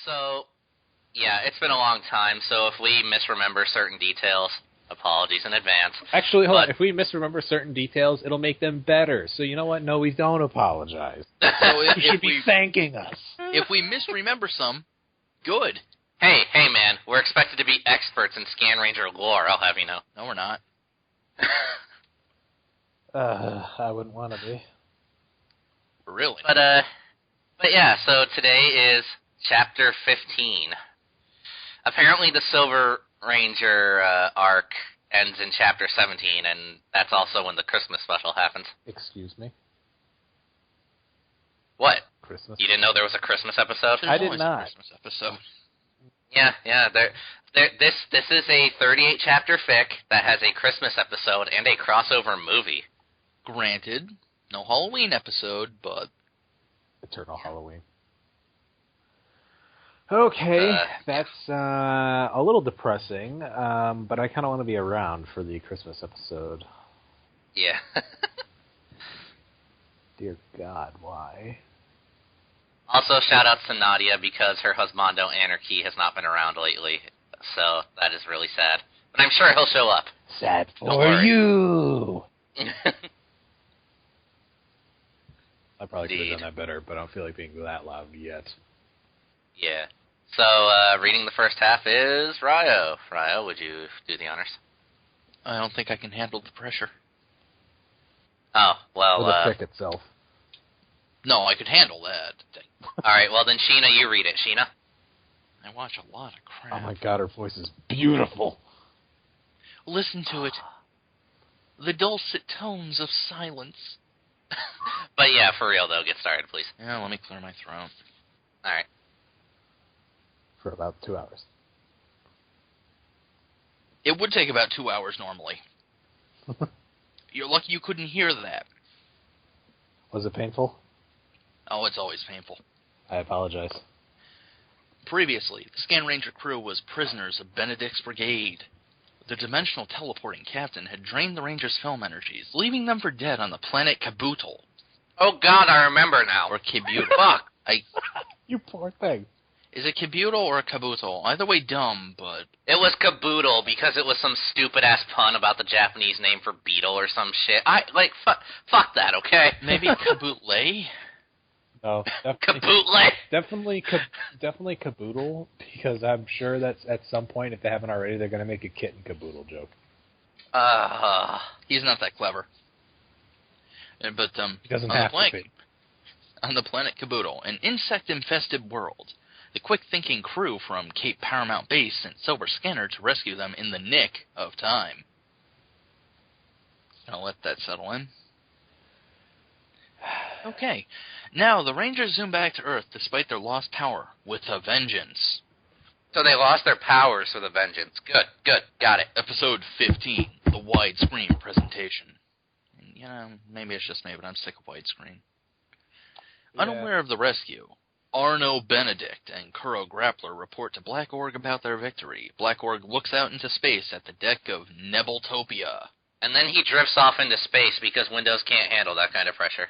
So, yeah, it's been a long time, so if we misremember certain details, apologies in advance. Actually, hold on. If we misremember certain details, it'll make them better. So you know what? No, we don't apologize. So You should be thanking us. If we misremember some, good. Hey, man, we're expected to be experts in Scanranger lore, I'll have you know. No, we're not. I wouldn't want to be. Really? But yeah, so today is Chapter 15. Apparently the Silver Ranger arc ends in Chapter 17, and that's also when the Christmas special happens. Excuse me? What? Christmas? You didn't know there was a Christmas episode? I did not. A Christmas episode. Yeah. This is a 38-chapter fic that has a Christmas episode and a crossover movie. Granted, no Halloween episode, but... Eternal Halloween. Okay, that's a little depressing, but I kind of want to be around for the Christmas episode. Yeah. Dear God, why? Also, shout-outs to Nadia because her husbando Anarchy has not been around lately, so that is really sad. But I'm sure he'll show up. Sad for you! I probably could have done that better, but I don't feel like being that loud yet. Yeah. So, reading the first half is Ryo. Ryo, would you do the honors? I don't think I can handle the pressure. Oh, well, or the fic itself. No, I could handle that. Alright, well then, Sheena, you read it. Sheena? I watch a lot of crap. Oh my God, her voice is beautiful. Listen to it. The dulcet tones of silence. But yeah, for real though, get started, please. Yeah, let me clear my throat. Alright. For about 2 hours. It would take about 2 hours normally. You're lucky you couldn't hear that. Was it painful? Oh, it's always painful. I apologize. Previously, the Scanranger crew was prisoners of Benedict's brigade. The dimensional teleporting captain had drained the Rangers' film energies, leaving them for dead on the planet Caboodle. Oh God, I remember now. Or Caboodle. Fuck. You poor thing. Is it Caboodle or a Caboodle? Either way dumb, but... It was Caboodle because it was some stupid-ass pun about the Japanese name for beetle or some shit. Fuck that, okay? Maybe Kabootle? No, Kabootle? definitely Caboodle, because I'm sure that at some point, if they haven't already, they're going to make a kitten Caboodle joke. He's not that clever. But, he doesn't have to be. On the planet Caboodle, an insect-infested world, the quick-thinking crew from Cape Paramount Base sent Silver Scanner to rescue them in the nick of time. I'll let that settle in. Okay. Now, the Rangers zoom back to Earth despite their lost power, with a vengeance. So they lost their powers with a vengeance. Good. Got it. Episode 15, the widescreen presentation. And, you know, maybe it's just me, but I'm sick of widescreen. Yeah. Unaware of the rescue, Arno Benedict and Kuro Grappler report to Black Org about their victory. Black Org looks out into space at the deck of Nebeltopia. And then he drifts off into space because Windows can't handle that kind of pressure.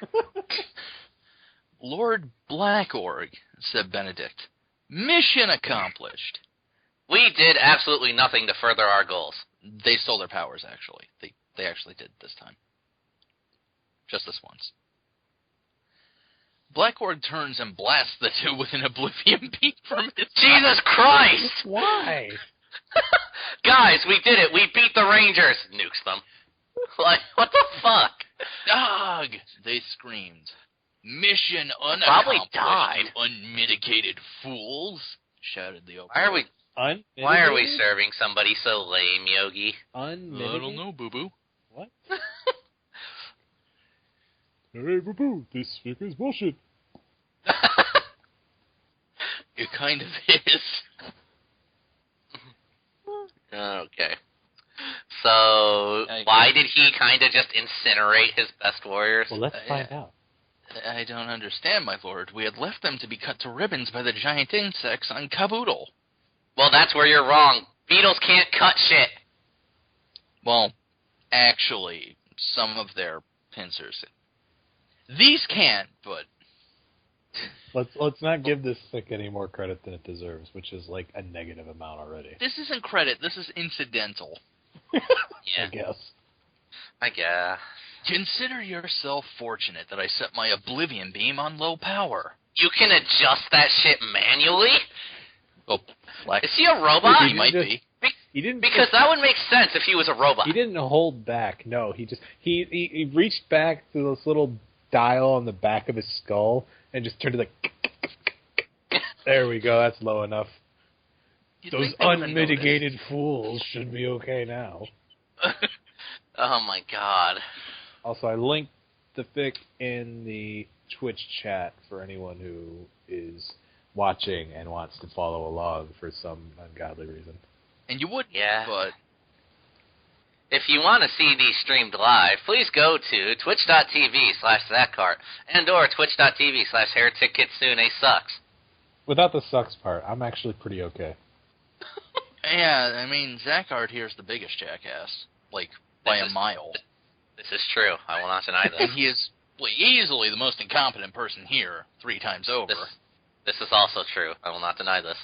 Lord Black Org, said Benedict. Mission accomplished. We did absolutely nothing to further our goals. They stole their powers, actually. They actually did this time. Just this once. Black Org turns and blasts the two with an oblivion beam from his... Jesus Christ! Why? Guys, we did it. We beat the Rangers. Nukes them. Like, what the fuck? Dog! They screamed. Mission unaccomplished, Probably died. You unmitigated fools, shouted the Open. Why are we serving somebody so lame, Yogi? I don't know, boo-boo. What? Hey, boo-boo, this fic is bullshit. It kind of is. Okay. So, why did he kind of just incinerate his best warriors? Well, let's find out. I don't understand, my lord. We had left them to be cut to ribbons by the giant insects on Caboodle. Well, that's where you're wrong. Beetles can't cut shit. Well, actually, some of their pincers. These can't, but... Let's not give this fic any more credit than it deserves, which is like a negative amount already. This isn't credit. This is incidental. Yeah. I guess. Consider yourself fortunate that I set my oblivion beam on low power. You can adjust that shit manually? Oh, Is he a robot? He might be. He didn't Because that would make sense if he was a robot. He didn't hold back. No, he reached back to this little dial on the back of his skull and just turned it like. There we go. That's low enough. Those unmitigated fools should be okay now. Oh my god. Also, I linked the fic in the Twitch chat for anyone who is watching and wants to follow along for some ungodly reason. And you would, yeah. But if you want to see these streamed live, please go to twitch.tv/Zackart and or twitch.tv/HereticKitsune sucks. Without the sucks part, I'm actually pretty okay. Yeah, I mean, Zackart here is the biggest jackass. Like, by a mile. This is true. I will not deny this. And he is easily the most incompetent person here 3 times over. This is also true. I will not deny this.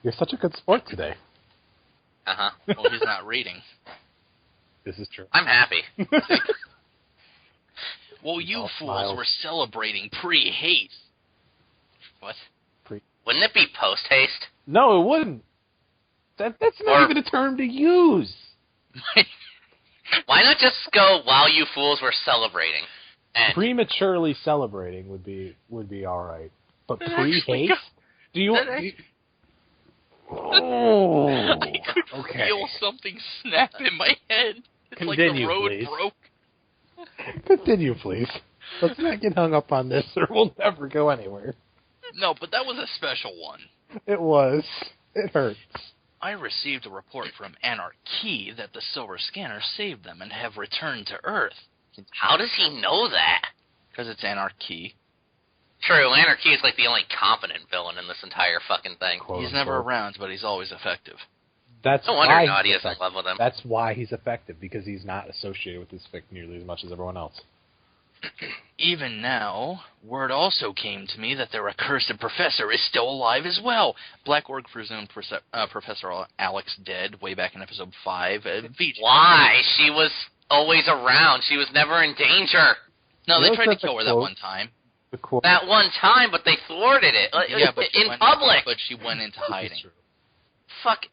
You're such a good sport today. Uh-huh. Well, he's not reading. This is true. I'm happy. Well, you fools were celebrating pre-haste. What? Wouldn't it be post-haste? No, it wouldn't. That's not even a term to use. Why not just go while you fools were celebrating? And Prematurely celebrating would be all right, but pre-haste? Do you? Oh, I could feel something snap in my head. It's Continue, like the road please. broke. Continue, please. Let's not get hung up on this, or we'll never go anywhere. No, but that was a special one. It was. It hurts. I received a report from Anarchy that the Silver Scanner saved them and have returned to Earth. How does he know that? Because it's Anarchy. True, Anarchy is like the only competent villain in this entire fucking thing. He's never around, but he's always effective. That's no wonder Naughty is in love with him. That's why he's effective, because he's not associated with this fic nearly as much as everyone else. Even now, word also came to me that their accursed professor is still alive as well. Black Org presumed Professor Alex dead way back in episode 5. Why? She was always around. She was never in danger. No, they tried to kill her that one time. That one time, but they thwarted it. Yeah, but in public. But she went into hiding. Fuck.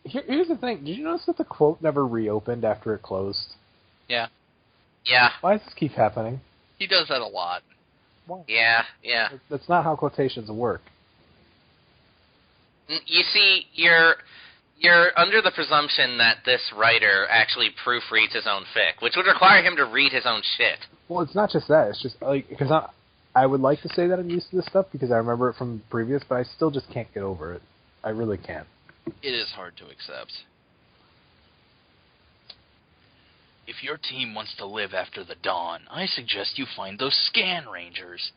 Here's the thing. Did you notice that the quote never reopened after it closed? Yeah. Yeah. Why does this keep happening? He does that a lot. Why? Yeah. That's not how quotations work. You see, you're under the presumption that this writer actually proofreads his own fic, which would require him to read his own shit. Well, it's not just that. It's just like because I would like to say that I'm used to this stuff because I remember it from previous, but I still just can't get over it. I really can't. It is hard to accept. If your team wants to live after the dawn, I suggest you find those Scanrangers.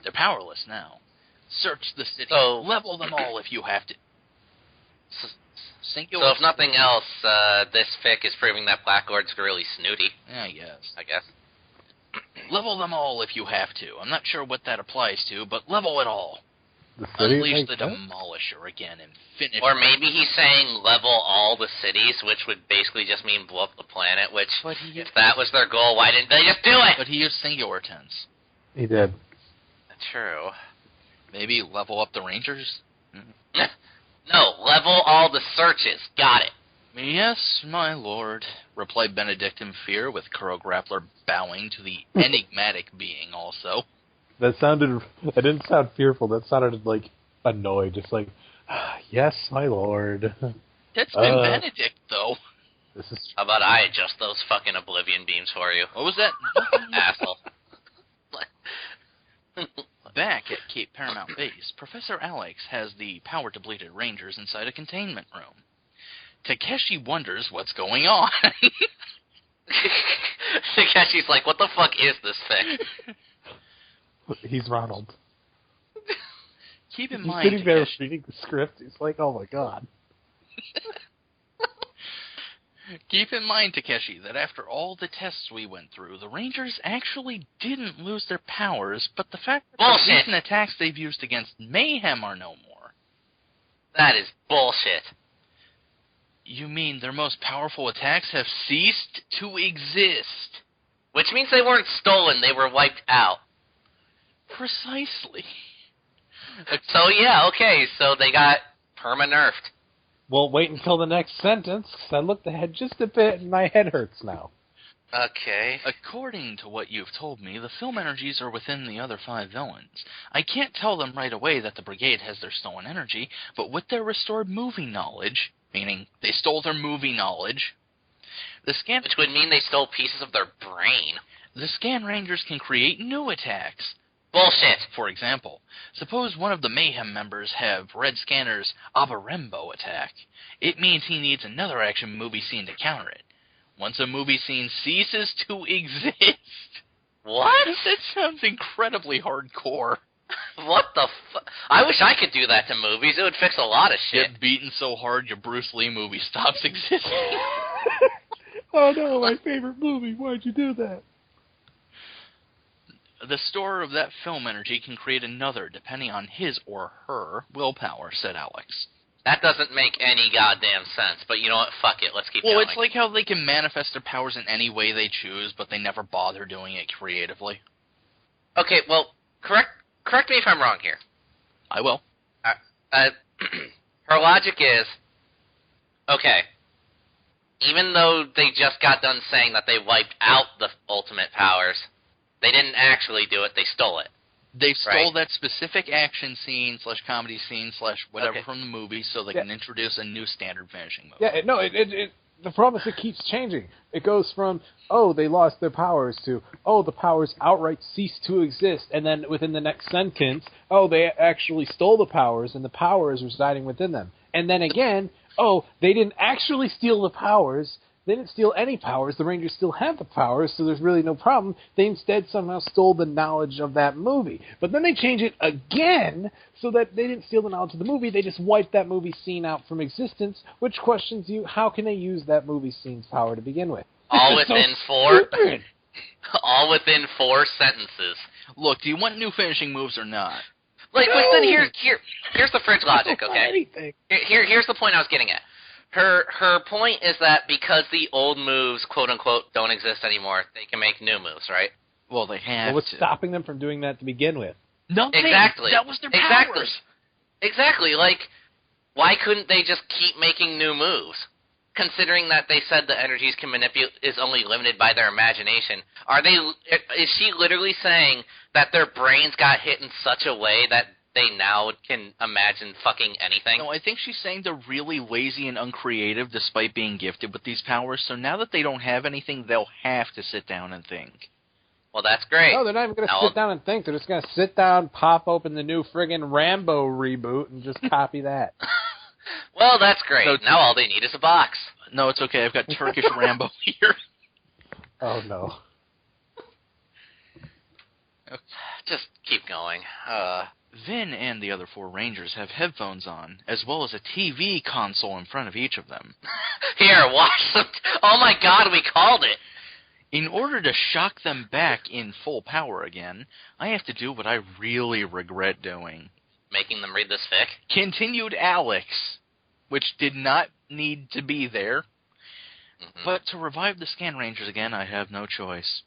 They're powerless now. Search the city. Level them all if you have to. So if nothing else, this fic is proving that Black Org's really snooty. Yeah, yes. I guess. Level them all if you have to. I'm not sure what that applies to, but level it all. Unleash the Demolisher again and finish. Or maybe he's saying level all the cities, which would basically just mean blow up the planet, which, if that was their goal, why didn't they just do it? But he used singular tense. He did. True. Maybe level up the Rangers? No, level all the searches. Got it. Yes, my lord, replied Benedict in fear, with Kuro Grappler bowing to the enigmatic being also. That didn't sound fearful. That sounded like annoyed. Just like, yes, my lord. That's been Benedict, though. This is. How about I adjust those fucking oblivion beams for you? What was that? Asshole. Back at Cape Paramount Base, Professor Alex has the power-depleted Rangers inside a containment room. Takeshi wonders what's going on. Takeshi's like, what the fuck is this thing? He's Ronald. Keep in He's mind, sitting there reading the script. He's like, "Oh my god." Keep in mind, Takeshi, that after all the tests we went through, the Rangers actually didn't lose their powers, but the fact that the recent attacks they've used against Mayhem are no more. That is bullshit. You mean their most powerful attacks have ceased to exist? Which means they weren't stolen, they were wiped out. Precisely. So yeah, okay, so they got perma-nerfed. Well, wait until the next sentence, 'cause I looked ahead just a bit and my head hurts now. Okay. According to what you've told me, the film energies are within the other 5 villains. I can't tell them right away that the Brigade has their stolen energy, but with their restored movie knowledge, meaning they stole their movie knowledge, which would mean they stole pieces of their brain. The Scanrangers can create new attacks. Bullshit. For example, suppose one of the Mayhem members have Red Scanner's Abarembo attack. It means he needs another action movie scene to counter it. Once a movie scene ceases to exist... What? That sounds incredibly hardcore. What the fuck? I wish I could do that to movies. It would fix a lot of shit. Get beaten so hard your Bruce Lee movie stops existing. Oh no, my favorite movie. Why'd you do that? The storer of that film energy can create another, depending on his or her willpower, said Alex. That doesn't make any goddamn sense, but you know what? Fuck it. Let's keep going. Well, it's like how they can manifest their powers in any way they choose, but they never bother doing it creatively. Okay, well, correct me if I'm wrong here. I will. Her logic is, okay, even though they just got done saying that they wiped out the ultimate powers, they didn't actually do it, they stole it. They stole that specific action scene / comedy scene / whatever from the movie so they can introduce a new standard finishing move. Yeah, no, the problem is it keeps changing. It goes from, oh, they lost their powers to, oh, the powers outright cease to exist. And then within the next sentence, oh, they actually stole the powers and the power is residing within them. And then again, oh, they didn't actually steal the powers. They didn't steal any powers. The Rangers still have the powers, so there's really no problem. They instead somehow stole the knowledge of that movie. But then they change it again so that they didn't steal the knowledge of the movie. They just wiped that movie scene out from existence, which questions you, how can they use that movie scene's power to begin with? All within all within 4 sentences. Look, do you want new finishing moves or not? Like, no. Then here's the fridge logic, okay? Anything. Here's the point I was getting at. Her point is that because the old moves, quote unquote, don't exist anymore, they can make new moves, right? Well, they have. Well, what's stopping them from doing that to begin with? Nothing. Exactly. That was their powers. Exactly. Like, why couldn't they just keep making new moves? Considering that they said the energies can manipulate is only limited by their imagination, is she literally saying that their brains got hit in such a way that they now can imagine fucking anything? No, I think she's saying they're really lazy and uncreative despite being gifted with these powers, so now that they don't have anything, they'll have to sit down and think. Well, that's great. No, they're not even going to sit down and think. They're just going to sit down, pop open the new friggin' Rambo reboot, and just copy that. Well, that's great. So now all they need is a box. No, it's okay. I've got Turkish Rambo here. Oh, no. Just keep going. Vin and the other 4 Rangers have headphones on, as well as a TV console in front of each of them. Here, watch them. Oh my god, we called it. In order to shock them back in full power again, I have to do what I really regret doing. Making them read this fic? Continued Alex, which did not need to be there. Mm-hmm. But to revive the Scanrangers again, I have no choice.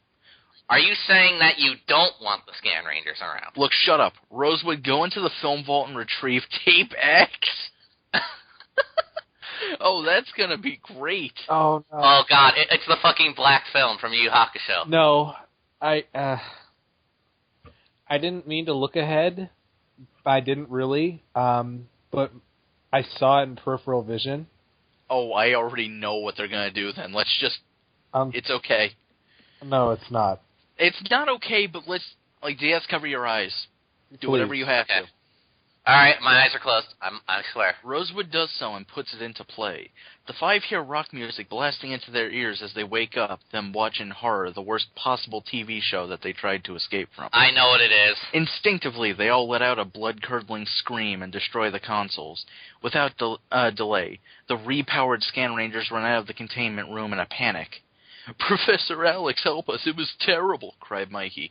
Are you saying that you don't want the Scanrangers around? Look, shut up. Rosewood, go into the film vault and retrieve Tape X. Oh, that's going to be great. Oh, no. Oh, God. It's the fucking black film from Yu Yu Hakusho. No. I didn't mean to look ahead. I didn't really. But I saw it in peripheral vision. Oh, I already know what they're going to do then. Let's just... it's okay. No, it's not. It's not okay, but let's... DS, cover your eyes. Do whatever you have to. All right, my eyes are closed. I swear. Rosewood does so and puts it into play. The five hear rock music blasting into their ears as they wake up, them watch in horror the worst possible TV show that they tried to escape from. I know what it is. Instinctively, they all let out a blood-curdling scream and destroy the consoles. Without delay, the repowered Scanrangers run out of the containment room in a panic. "Professor Alex, help us, it was terrible," cried Mikey.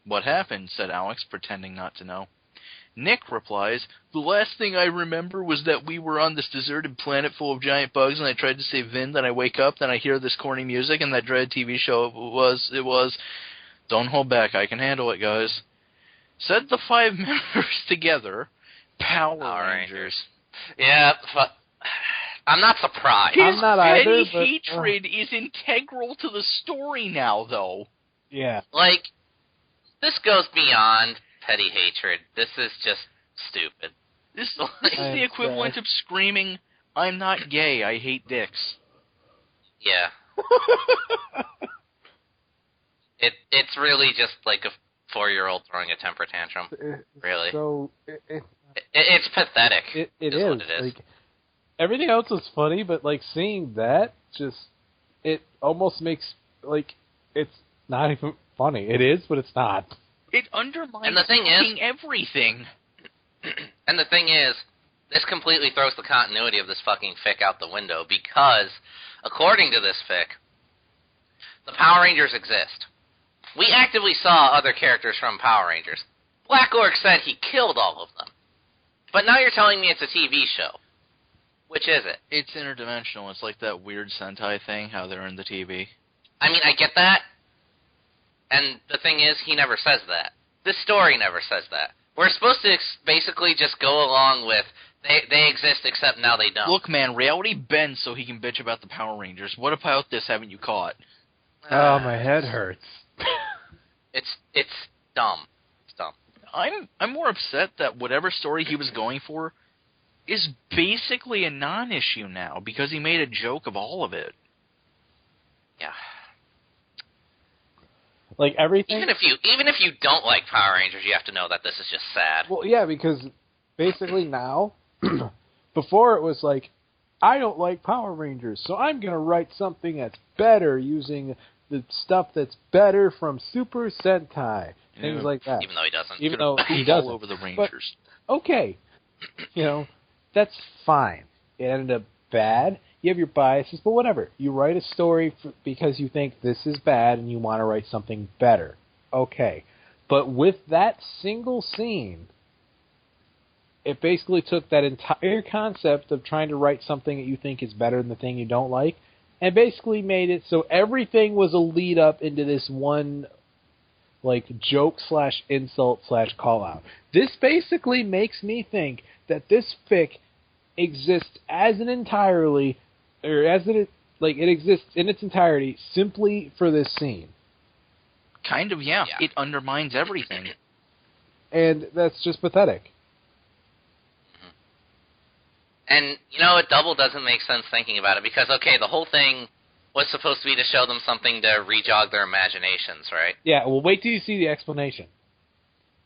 "What happened?" said Alex, pretending not to know. Nick replies, "The last thing I remember was that we were on this deserted planet full of giant bugs, and I tried to save Vin, then I wake up, then I hear this corny music, and that dread TV show it was... Don't hold back, I can handle it, guys." Said the five members together, Power Rangers. Yeah, I'm not surprised. His I'm not either, petty but, hatred is integral to the story now, though. Yeah. Like, this goes beyond petty hatred. This is just stupid. This is the equivalent of screaming, "I'm not gay, I hate dicks." Yeah. It's really just like a 4-year-old throwing a temper tantrum. Really. So It's pathetic. It is is. what it is. Like, everything else was funny, but like seeing that it almost makes like it's not even funny. It is, but it's not. It undermines And the thing is, everything. And the thing is, this completely throws the continuity of this fucking fic out the window because, according to this fic, the Power Rangers exist. We actively saw other characters from Power Rangers. Black Orc said he killed all of them. But now you're telling me it's a TV show. Which is it? It's interdimensional. It's like that weird Sentai thing, how they're in the TV. I mean, I get that. And the thing is, he never says that. This story never says that. We're supposed to basically just go along with, they exist except now they don't. Look, man, reality bends so he can bitch about the Power Rangers. What about this haven't you caught? Oh, my head hurts. It's dumb. It's dumb. I'm more upset that whatever story he was going for is basically a non-issue now because he made a joke of all of it. Yeah. Like everything. Even if you don't like Power Rangers, you have to know that this is just sad. Well, yeah, because basically now, before it was like, I don't like Power Rangers, so I'm going to write something that's better using the stuff that's better from Super Sentai. Things like that. Even though he doesn't. Even though he all doesn't. over the Rangers. But, okay. That's fine. It ended up bad. You have your biases, but whatever. You write a story because you think this is bad and you want to write something better. Okay. But with that single scene, it basically took that entire concept of trying to write something that you think is better than the thing you don't like and basically made it so everything was a lead up into this one like joke / insult / call out. This basically makes me think that this fic exists as an entirely, or as it exists in its entirety simply for this scene. Kind of, yeah. It undermines everything. And that's just pathetic. And, it double doesn't make sense thinking about it because, okay, the whole thing was supposed to be to show them something to re-jog their imaginations, right? Yeah, well, wait till you see the explanation.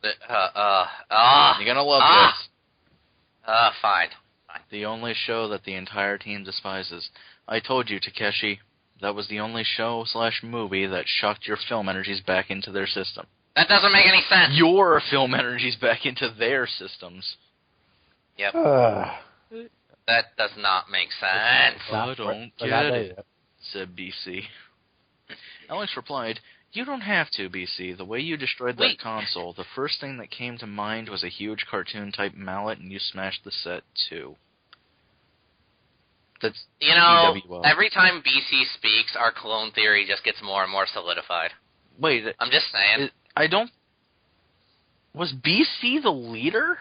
You're gonna love this. Fine. The only show that the entire team despises. I told you, Takeshi, that was the only show / movie that sucked your film energies back into their system. That doesn't make any sense. Your film energies back into their systems. Yep. That does not make sense. I don't get it, said BC. Alex replied, "You don't have to, BC. The way you destroyed that console, the first thing that came to mind was a huge cartoon-type mallet, and you smashed the set, too." That's every time BC speaks, our clone theory just gets more and more solidified. Wait. I'm just saying. Was BC the leader?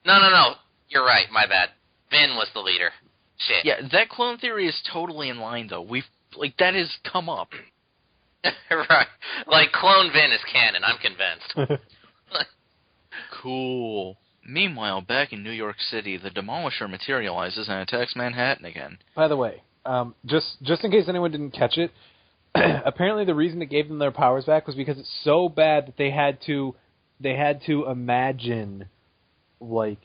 No. You're right. My bad. Vin was the leader. Shit. Yeah, that clone theory is totally in line, though. That has come up. Right. Like, Clone Vin is canon, I'm convinced. Cool. Meanwhile, back in New York City, the Demolisher materializes and attacks Manhattan again. By the way, just in case anyone didn't catch it, apparently the reason it gave them their powers back was because it's so bad that they had to imagine, like,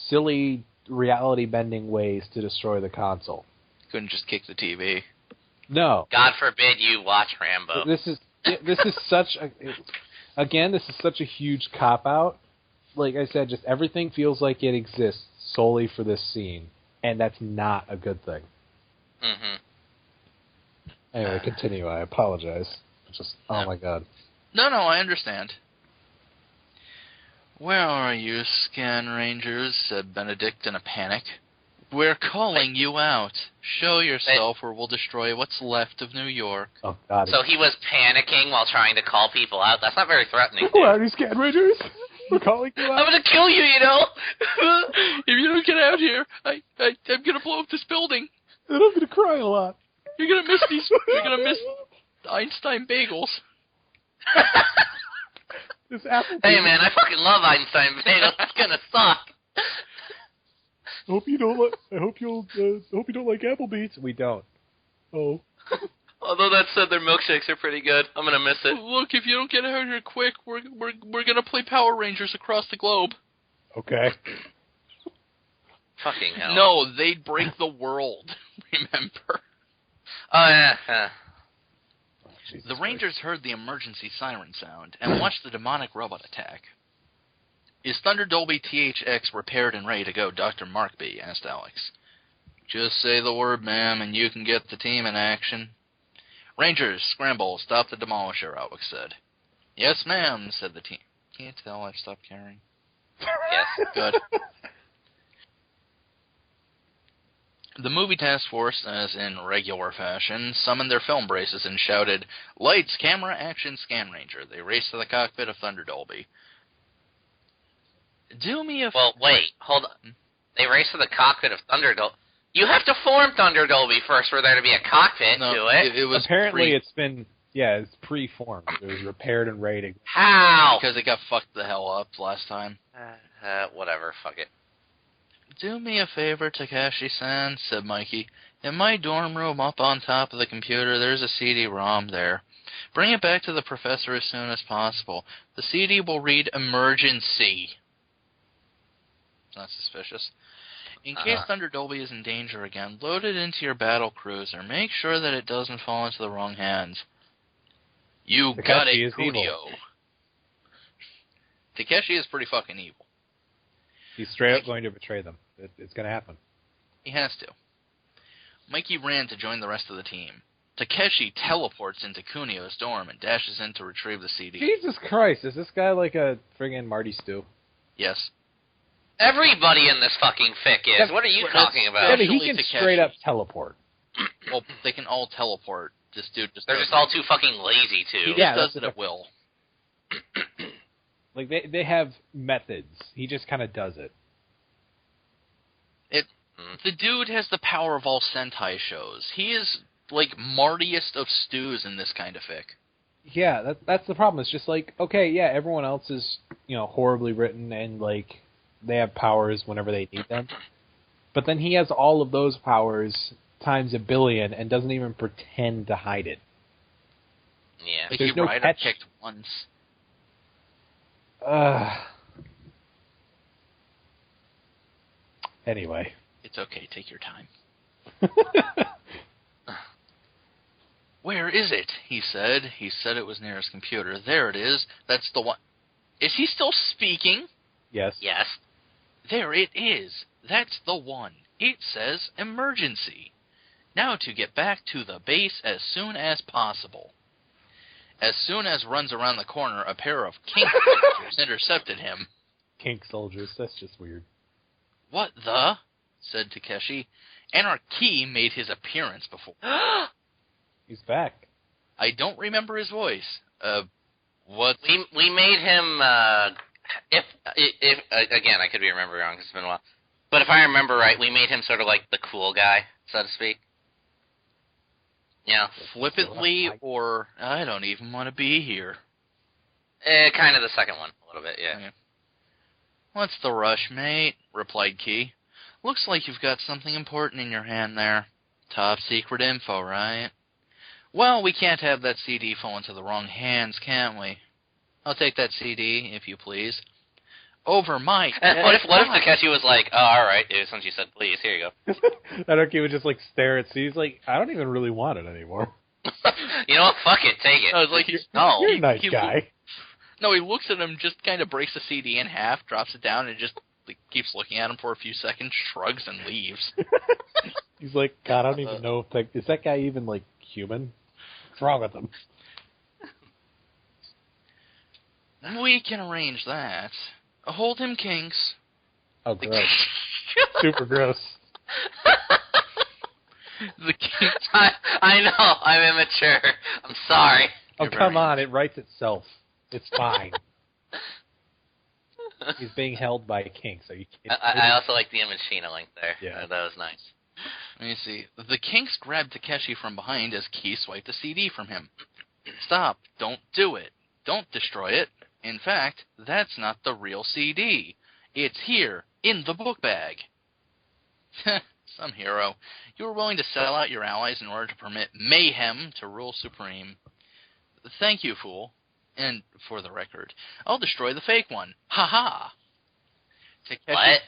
silly reality-bending ways to destroy the console. Couldn't just kick the TV. No. God forbid you watch Rambo. This is such a huge cop-out. Like I said, just everything feels like it exists solely for this scene, and that's not a good thing. Mm-hmm. Anyway, continue. I apologize. Oh my god. No, I understand. Where are you, Scanrangers? Said Benedict in a panic. We're calling you out. Show yourself or we'll destroy what's left of New York. Oh god. So he was panicking while trying to call people out? That's not very threatening, dude. Where are you, Scanrangers? We're calling you out? I'm gonna kill you, you know? If you don't get out here, I'm gonna blow up this building. And I'm gonna cry a lot. You're gonna miss Einstein bagels. This apple. Hey man, I fucking love Einstein bagels. That's gonna suck. I hope you don't like Applebee's. We don't. Oh. Although that said, their milkshakes are pretty good. I'm gonna miss it. Look, if you don't get out here quick, we're gonna play Power Rangers across the globe. Okay. Fucking hell. No, they'd break the world. Remember? Oh yeah. The Rangers heard the emergency siren sound and watched the demonic robot attack. Is Thunder Dolby THX repaired and ready to go, Dr. Markby? Asked Alex. Just say the word, ma'am, and you can get the team in action. Rangers, scramble, stop the demolisher, Alex said. Yes, ma'am, said the team. Can't tell I've stopped caring. Yes. Good. The movie task force, as in regular fashion, summoned their film braces and shouted, "Lights, camera, action, Scanranger." They raced to the cockpit of Thunder Dolby. Do me a... Well, wait, hold on. They raced to the cockpit of Thunder Dolby. You have to form Thunder Dolby first for there to be a cockpit to it. It was it's been... Yeah, it's pre-formed. It was repaired and ready to go. How? Because it got fucked the hell up last time. Whatever, fuck it. Do me a favor, Takeshi-san, said Mikey. In my dorm room up on top of the computer, there's a CD-ROM there. Bring it back to the professor as soon as possible. The CD will read emergency. Not suspicious. In case Thunder Dolby is in danger again, load it into your battle cruiser. Make sure that it doesn't fall into the wrong hands. You got it, Kunio. Takeshi is pretty fucking evil. He's straight up going to betray them. It's going to happen. He has to. Mikey ran to join the rest of the team. Takeshi teleports into Kunio's dorm and dashes in to retrieve the CD. Jesus Christ, is this guy like a friggin' Marty Stew? Yes. Everybody in this fucking fic is. What are you talking about? Yeah, but he can straight up teleport. Well, they can all teleport. This dude just They're just all too fucking lazy to. He just does it at will. Like, they have methods. He just kind of does it. The dude has the power of all Sentai shows. He is, like, Martiest of stews in this kind of fic. Yeah, that's the problem. It's just like, okay, yeah, everyone else is, horribly written and, like, they have powers whenever they need them. But then he has all of those powers times a billion and doesn't even pretend to hide it. Yeah. Like, There's he no rider catch. kicked once. Anyway. It's okay, take your time. Where is it? He said. He said it was near his computer. There it is. That's the one. Is he still speaking? Yes. Yes. There it is. That's the one. It says emergency. Now to get back to the base as soon as possible. As soon as runs around the corner, a pair of kink soldiers intercepted him. Kink soldiers, that's just weird. What the? Said Takeshi. Anarchy made his appearance before. He's back. I don't remember his voice. What? We made him. If again, I could be remembering wrong because it's been a while. But if I remember right, we made him sort of like the cool guy, so to speak. Yeah. Flippantly, or I don't even want to be here. Kind of the second one, a little bit, yeah. What's the rush, mate? Replied Key. Looks like you've got something important in your hand there. Top secret info, right? Well, we can't have that CD fall into the wrong hands, can we? I'll take that CD, if you please. over my What if Takeshi was like, oh, all right, dude, since you said please, here you go. Naruki would just, like, stare at C. He's like, I don't even really want it anymore. You know what? Fuck it, take it. I was like, You're a nice guy. No, he looks at him, just kind of breaks the CD in half, drops it down, and just keeps looking at him for a few seconds, shrugs, and leaves. He's like, God, I don't even know if is that guy even, like, human? What's wrong with him? We can arrange that. Hold him, Kinks. Oh, gross. Super gross. The Kinks. I know, I'm immature. I'm sorry. Oh, come on, it writes itself. It's fine. He's being held by kinks. Are you kidding? I also like the image Sheena link there. Yeah. That was nice. Let me see. The Kinks grabbed Takeshi from behind as Key swiped the CD from him. Stop. Don't do it. Don't destroy it. In fact, that's not the real CD. It's here, in the book bag. Some hero. You were willing to sell out your allies in order to permit mayhem to rule supreme. Thank you, fool. And, for the record, I'll destroy the fake one. Ha-ha! What?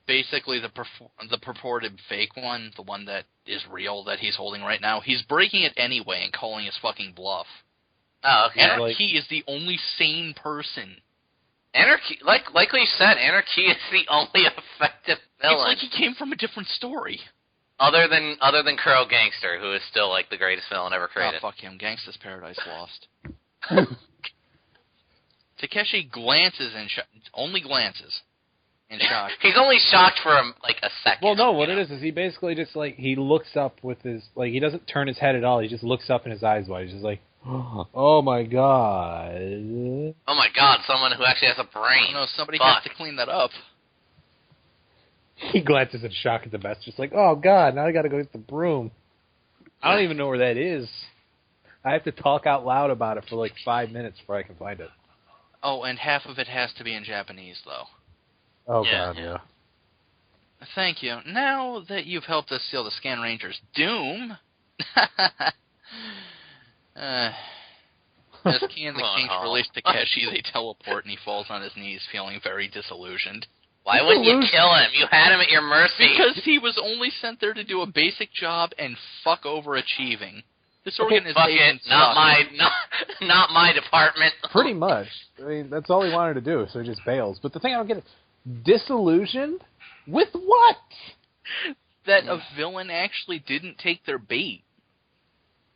Basically, the purported fake one, the one that is real that he's holding right now, he's breaking it anyway and calling his fucking bluff. Oh, okay. Anarchy is the only sane person. Anarchy, like we said, Anarchy is the only effective villain. It's like he came from a different story. Other than Kuro Gangster, who is still like the greatest villain ever created. Oh, fuck him. Gangsta's Paradise Lost. Takeshi glances in only glances in shock. He's only shocked for a second. Well, no, what it is he basically just, like, he looks up with his, like, he doesn't turn his head at all. He just looks up and his eyes wide. He's just like, oh my god. Oh my god, someone who actually has a brain. Oh, no, somebody has to clean that up. He glances in shock at the mess, just like, oh god, now I gotta go get the broom. I don't even know where that is. I have to talk out loud about it for like 5 minutes before I can find it. Oh, and half of it has to be in Japanese, though. Oh, God, yeah. Thank you. Now that you've helped us seal the Scanranger's doom... as Key and the Kinks release Takeshi, they teleport and he falls on his knees, feeling very disillusioned. Why wouldn't you kill him? You had him at your mercy. Because he was only sent there to do a basic job and fuck overachieving. This organization not my department. Pretty much. I mean, that's all he wanted to do, so he just bails. But the thing I don't get is, disillusioned? With what? That a villain actually didn't take their bait.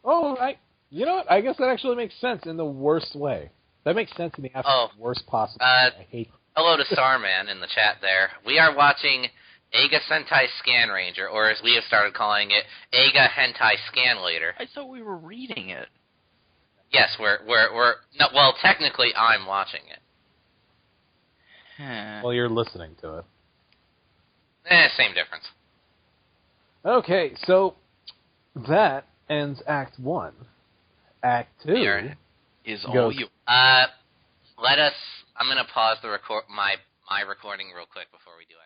Oh, you know what? I guess that actually makes sense in the worst way. That makes sense in the absolute worst possible way. I hate hello to Starman in the chat there. We are watching Eiga Sentai Scanranger, or as we have started calling it, Eiga Hentai Scanlator. I thought we were reading it. Yes, we're no, well, technically I'm watching it. Well, you're listening to it. Same difference. Okay, so that ends Act 1. Act 2 is all you. I'm gonna pause the my recording real quick before we do Act